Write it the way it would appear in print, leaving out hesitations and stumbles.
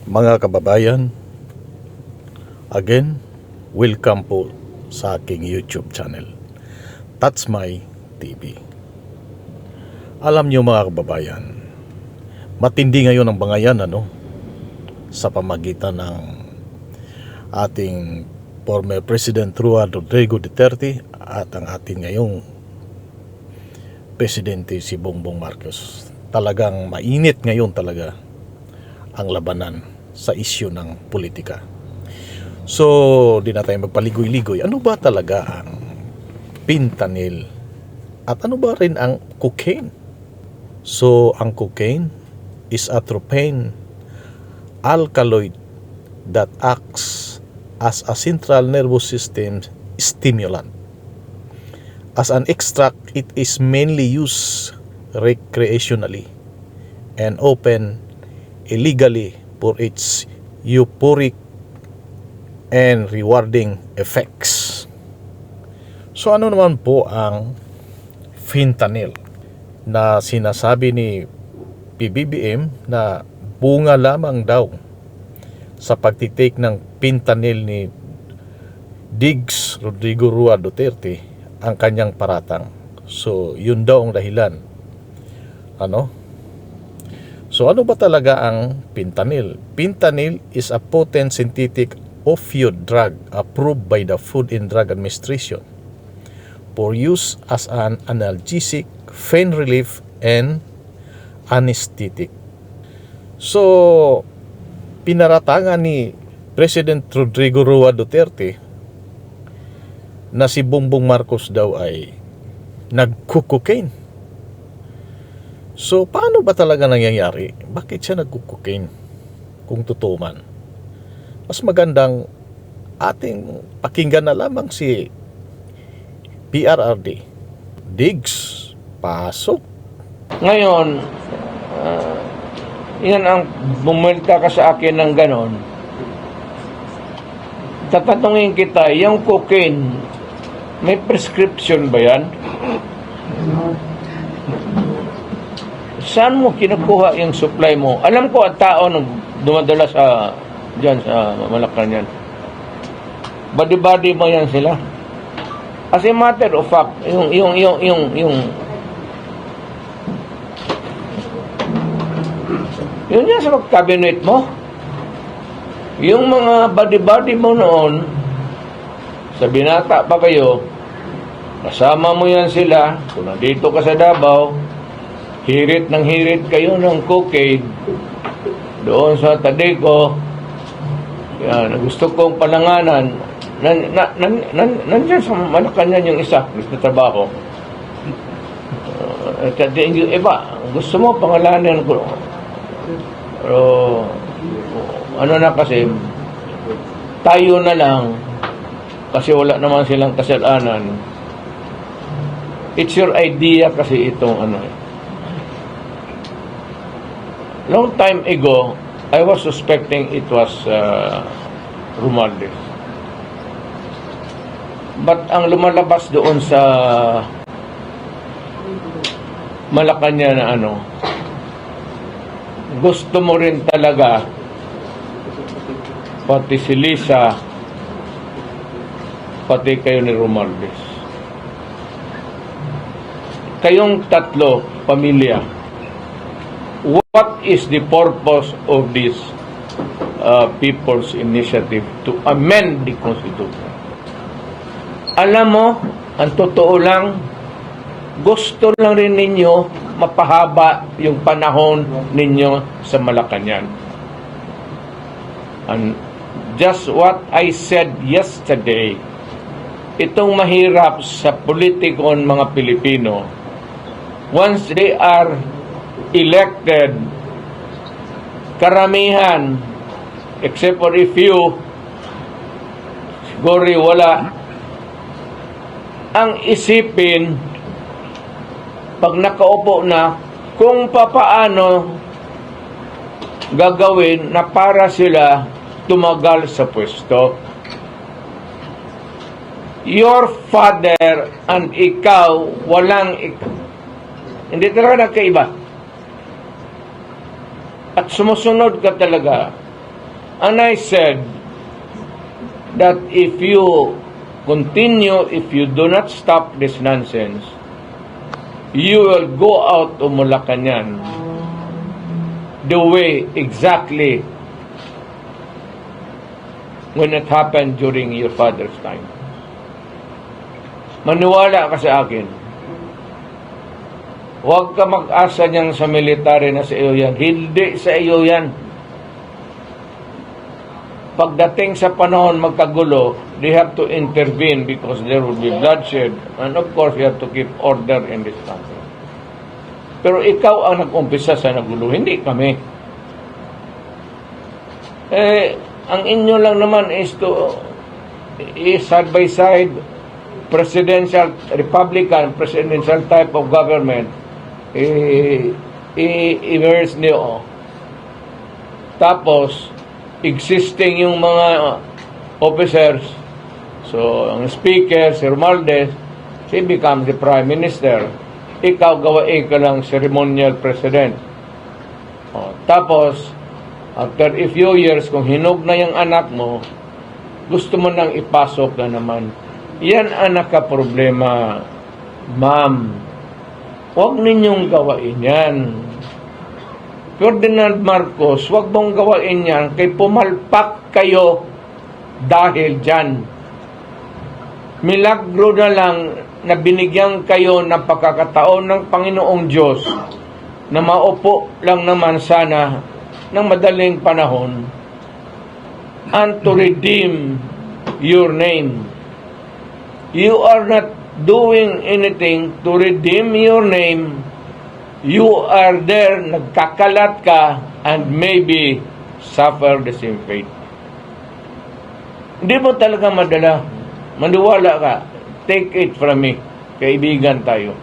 Mga kababayan, again, welcome po sa aking YouTube channel. That's my TV. Alam nyo mga kababayan, matindi ngayon ang bangayan sa pamagitan ng ating former President Rodrigo Duterte at ang ating ngayong Presidente si Bongbong Marcos. Talagang mainit ngayon talaga ang labanan sa isyu ng politika. So, di na tayo magpaligoy-ligoy. Ano ba talaga ang fentanyl? At ano ba rin ang cocaine? So, ang cocaine is a terpene alkaloid that acts as a central nervous system stimulant. As an extract, it is mainly used recreationally and often illegally for its euphoric and rewarding effects. So ano naman po ang fentanyl na sinasabi ni PBBM na bunga lamang daw sa pagtitake ng fentanyl ni Diggs Rodrigo Rua Duterte ang kanyang paratang. So yun daw ang dahilan. So ano ba talaga ang fentanyl? Fentanyl is a potent synthetic opioid drug approved by the Food and Drug Administration for use as an analgesic, pain relief, and anesthetic. So, pinaratangan ni President Rodrigo Rua Duterte na si Bongbong Marcos daw ay nagkukokaine. So, paano ba talaga nangyayari? Bakit siya nagkukokaine? Kung totoo man. Mas magandang ating pakinggan na lamang si PRRD. Diggs, pasok. Ngayon, yan ang bumulta ka sa akin ng ganon. Tatanungin kita, yung cocaine, may prescription ba yan? Saan mo kinukuha yung supply mo? Alam ko ang tao nung dumadala sa diyan sa Malacanang. Body mo yan sila. As a matter of fact, yung yun yan sa cabinet mo. Yung mga body mo noon, sa binata pa kayo, kasama mo yan sila, kung nandito ka sa Davao, hirit kayo ng cocaine doon sa Tadeco. Yan, gusto kong palanganan. Nandiyan sa Malacanang yung isa, gusto trabaho. Yung iba, gusto mo pangalanan ko. Pero, ano na kasi, tayo na lang, kasi wala naman silang kasalanan. It's your idea kasi itong Long time ago, I was suspecting it was Romualdez. But ang lumalabas doon sa Malacanang na gusto mo rin talaga pati si Lisa, pati kayo ni Romualdez. Kayong tatlo, pamilya, what is the purpose of this People's Initiative to amend the Constitution? Alam mo, ang totoo lang, gusto lang rin ninyo mapahaba yung panahon ninyo sa Malacanang. And just what I said yesterday, itong mahirap sa politikon mga Pilipino, once they are elected, karamihan, except for a few, siguro wala, ang isipin, pag nakaupo na, kung papaano gagawin na para sila tumagal sa pwesto. Your father and ikaw, hindi talaga nagkaiba. At sumusunod ka talaga And I said that if you continue, if you do not stop this nonsense, you will go out of Malacanang the way exactly when it happened during your father's time. Maniwala ka sa akin. Huwag ka mag-asa niyan sa military na sa iyo yan. Hindi sa iyo yan. Pagdating sa panahon magkagulo, they have to intervene because there will be bloodshed. And of course, you have to keep order in this country. Pero ikaw ang nag-umpisa sa nagulo, hindi kami. Ang inyo lang naman is side by side, presidential, Republican, presidential type of government, i-emerge niyo. Tapos, existing yung mga officers, so, ang speaker, si Romualdez, he becomes the prime minister. Ikaw, gawain ka lang ceremonial president. Tapos, after a few years, kung hinog na yung anak mo, gusto mo nang ipasok na naman. Yan ang nakaproblema, ma'am. Huwag ninyong gawain yan. Ferdinand Marcos, huwag mong gawain yan kay pumalpak kayo dahil dyan. Milagro na lang na binigyan kayo ng pagkakataon ng Panginoong Diyos na maupo lang naman sana ng madaling panahon and to redeem your name. You are not doing anything to redeem your name. You are there, nagkakalat ka, and maybe suffer the same fate. Hindi mo talaga madala. Maniwala ka. Take it from me. Kaibigan tayo.